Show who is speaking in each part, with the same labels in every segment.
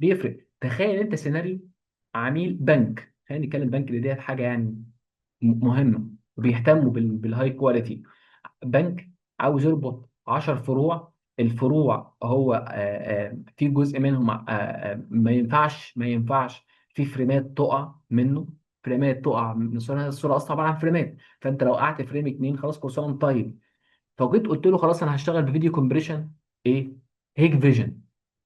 Speaker 1: بيفرق. تخيل انت سيناريو عميل بنك، خلينا نتكلم بنك دي حاجه يعني مهمه، وبيهتموا بالهاي كواليتي. بنك عاوز يربط 10 فروع. الفروع هو في جزء منهم ما ينفعش في فريمات تقع منه. فريمات تقع من الصوره اصلا عباره عن فريمات، فانت لو قعدت فريم اتنين خلاص كل سنه وانت طيب. فجيت قلت له خلاص انا هشتغل بفيديو كومبريشن، ايه، هيك فيجن،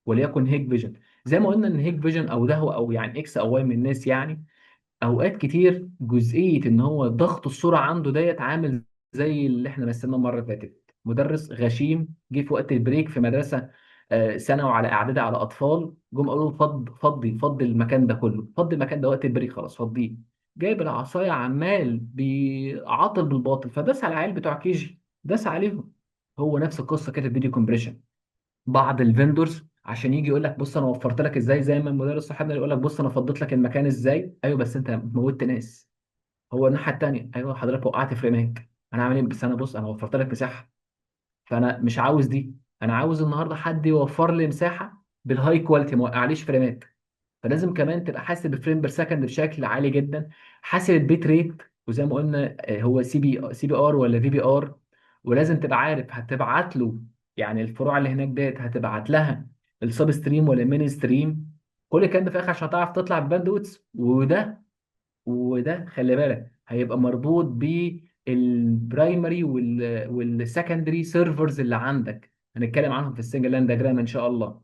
Speaker 1: وليكن هيك فيجن. زي ما قلنا ان هيك فيجن او ده هو او يعني اكس او واي من الناس يعني، اوقات كتير جزئيه ان هو ضغط الصوره عنده ديت عامل زي اللي احنا مثلناه المره اللي فاتت. مدرس غشيم جه في وقت البريك في مدرسه ثانوي على اعدادي على اطفال، جم قالوا له فضي المكان ده كله، فضي المكان ده وقت البريك خلاص فضيه. جايب العصايه عمال بيعاطل بالباطل، فداس على العيال بتوع كيجي، داس عليهم. هو نفس القصه كده في فيديو كومبريشن. بعض الفندورز عشان يجي يقول لك بص انا وفرت لك ازاي، زي ما المدرس صاحبنا يقول لك بص انا فضيت لك المكان ازاي، ايوه بس انت موتت ناس. هو الناحيه التانيه، ايوه حضرتك وقعت فريمات، انا عامل ايه، بس انا بص انا وفرت لك مساحه. فانا مش عاوز دي، انا عاوز النهارده حد يوفر لي مساحه بالهاي كواليتي، ما وقعليش فريمات. فلازم كمان تبقى حاسب الفريم بير سكند بشكل عالي جدا، حاسب البيت ريت، وزي ما قلنا هو سي بي ار ولا في بي ار. ولازم تبقى عارف هتبعت له، يعني الفروع اللي هناك ديت هتبعت لها السب ستريم ولا المين ستريم. كل الكلام ده في الاخر عشان تعرف تطلع بباندويتس. وده خلي بالك هيبقى مربوط بالبرايمري والسكندري سيرفرز اللي عندك، هنتكلم عنهم في السنجل لاند دياجرام ان شاء الله.